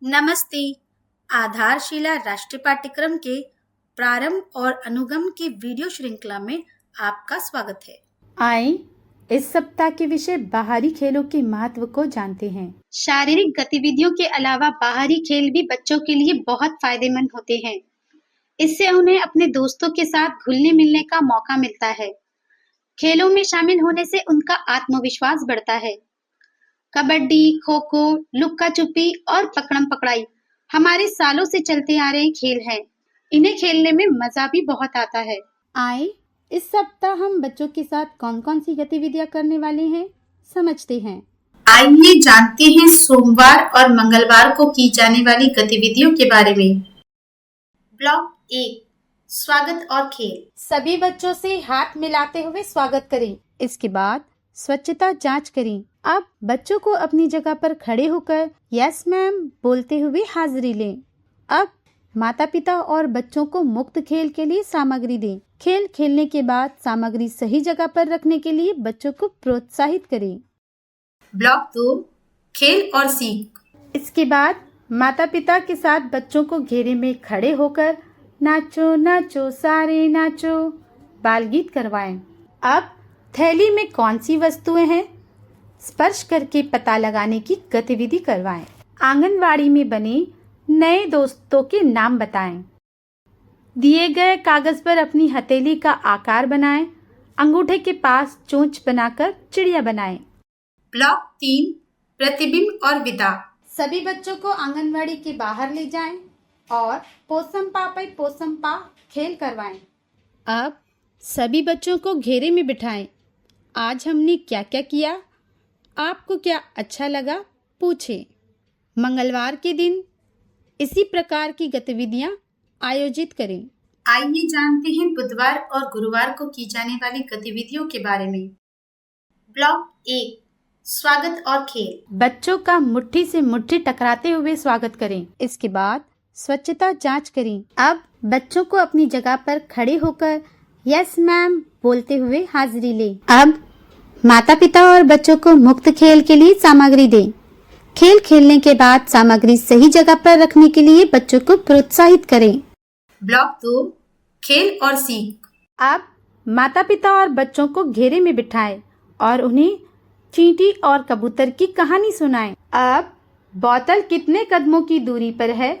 नमस्ते। आधारशिला राष्ट्रीय पाठ्यक्रम के प्रारंभ और अनुगम की वीडियो श्रृंखला में आपका स्वागत है। आइए इस सप्ताह के विषय बाहरी खेलों के महत्व को जानते हैं। शारीरिक गतिविधियों के अलावा बाहरी खेल भी बच्चों के लिए बहुत फायदेमंद होते हैं। इससे उन्हें अपने दोस्तों के साथ घुलने मिलने का मौका मिलता है। खेलों में शामिल होने से उनका आत्मविश्वास बढ़ता है। कबड्डी, खो-खो, लुक्का-छुपी और पकड़म-पकड़ाई हमारे सालों से चलते आ रहे खेल हैं। इन्हें खेलने में मजा भी बहुत आता है। आइए इस सप्ताह हम बच्चों के साथ कौन-कौन सी गतिविधियां करने वाले हैं, समझते हैं। आइए जानते हैं सोमवार और मंगलवार को की जाने वाली गतिविधियों के बारे में। ब्लॉक 1 स्वागत और खेल। सभी बच्चों से हाथ मिलाते हुए स्वागत करें। इसके बाद स्वच्छता जांच करें। अब बच्चों को अपनी जगह पर खड़े होकर यस मैम बोलते हुए हाजिरी लें। अब माता पिता और बच्चों को मुक्त खेल के लिए सामग्री दें। खेल खेलने के बाद सामग्री सही जगह पर रखने के लिए बच्चों को प्रोत्साहित करें। ब्लॉक 2 खेल और सीख। इसके बाद माता पिता के साथ बच्चों को घेरे में खड़े होकर नाचो नाचो सारे नाचो बाल गीत करवाएं। अब थैली में कौन सी वस्तुएं हैं, स्पर्श करके पता लगाने की गतिविधि करवाएं। आंगनवाड़ी में बने नए दोस्तों के नाम बताएं। दिए गए कागज पर अपनी हथेली का आकार बनाएं। अंगूठे के पास चोंच बनाकर चिड़िया बनाएं। ब्लॉक 3 प्रतिबिंब और विदा। सभी बच्चों को आंगनवाड़ी के बाहर ले जाएं और पोसम पा खेल करवाएं। अब सभी बच्चों को घेरे में बिठाएं। आज हमने क्या क्या किया, आपको क्या अच्छा लगा, पूछें। मंगलवार के दिन इसी प्रकार की गतिविधियां आयोजित करें। आइए जानते हैं बुधवार और गुरुवार को की जाने वाली गतिविधियों के बारे में। ब्लॉक 1 स्वागत और खेल। बच्चों का मुट्ठी से मुट्ठी टकराते हुए स्वागत करें। इसके बाद स्वच्छता जांच करें। अब बच्चों को अपनी जगह पर खड़े होकर यस मैम बोलते हुए हाजिरी लें। अब माता पिता और बच्चों को मुक्त खेल के लिए सामग्री दें। खेल खेलने के बाद सामग्री सही जगह पर रखने के लिए बच्चों को प्रोत्साहित करें। ब्लॉक 2 खेल और सीख। अब माता पिता और बच्चों को घेरे में बिठाएं और उन्हें चींटी और कबूतर की कहानी सुनाएं। अब बोतल कितने कदमों की दूरी पर है,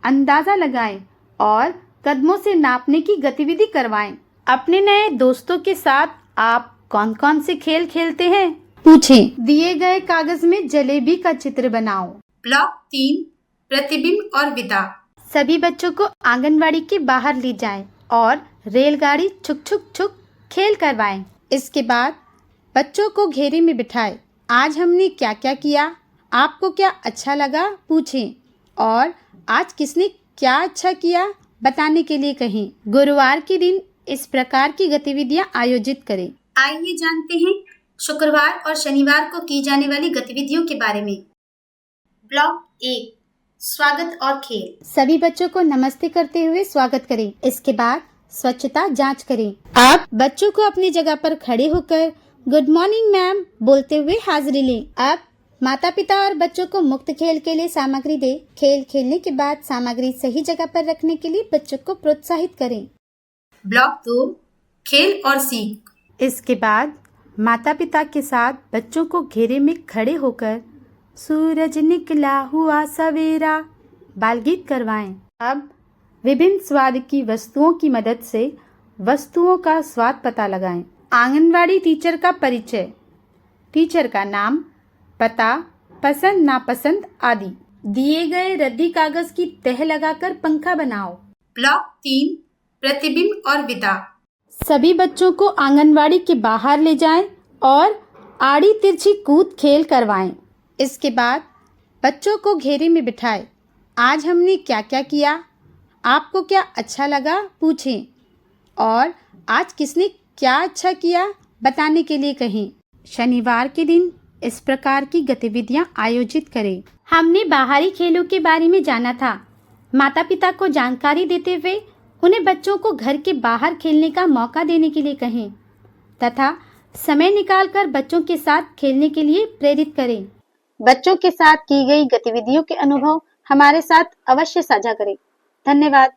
अंदाजा लगाएं और कदमों से नापने की गतिविधि करवाएं। अपने नए दोस्तों के साथ आप कौन कौन से खेल खेलते हैं, पूछें। दिए गए कागज में जलेबी का चित्र बनाओ। ब्लॉक 3 प्रतिबिंब और विदा। सभी बच्चों को आंगनवाड़ी के बाहर ले जाएं और रेलगाड़ी छुक छुक छुक खेल करवाएं। इसके बाद बच्चों को घेरे में बिठाएं। आज हमने क्या क्या किया, आपको क्या अच्छा लगा, पूछें और आज किसने क्या अच्छा किया बताने के लिए कहें। गुरुवार के दिन इस प्रकार की गतिविधियां आयोजित करें। आइए जानते हैं शुक्रवार और शनिवार को की जाने वाली गतिविधियों के बारे में। ब्लॉक 1 स्वागत और खेल। सभी बच्चों को नमस्ते करते हुए स्वागत करें। इसके बाद स्वच्छता जांच करें। आप बच्चों को अपनी जगह पर खड़े होकर गुड मॉर्निंग मैम बोलते हुए हाजिरी लें। अब माता पिता और बच्चों को मुक्त खेल के लिए सामग्री दें। खेल खेलने के बाद सामग्री सही जगह पर रखने के लिए बच्चों को प्रोत्साहित करें। ब्लॉक 2 खेल और सीख। इसके बाद माता पिता के साथ बच्चों को घेरे में खड़े होकर सूरज निकला हुआ सवेरा बाल गीत करवाएं। अब विभिन्न स्वाद की वस्तुओं की मदद से वस्तुओं का स्वाद पता लगाएं। आंगनवाड़ी टीचर का परिचय, टीचर का नाम, पता, पसंद नापसंद आदि। दिए गए रद्दी कागज की तह लगाकर पंखा बनाओ। ब्लॉक 3 प्रतिबिंब और विदा। सभी बच्चों को आंगनवाड़ी के बाहर ले जाएं और आड़ी तिरछी कूद खेल करवाएं। इसके बाद बच्चों को घेरे में बिठाएं। आज हमने क्या क्या किया, आपको क्या अच्छा लगा, पूछें और आज किसने क्या अच्छा किया बताने के लिए कहें। शनिवार के दिन इस प्रकार की गतिविधियां आयोजित करें। हमने बाहरी खेलों के बारे में जाना था। माता पिता को जानकारी देते हुए उन्हें बच्चों को घर के बाहर खेलने का मौका देने के लिए कहें तथा समय निकालकर बच्चों के साथ खेलने के लिए प्रेरित करें। बच्चों के साथ की गई गतिविधियों के अनुभव हमारे साथ अवश्य साझा करें। धन्यवाद।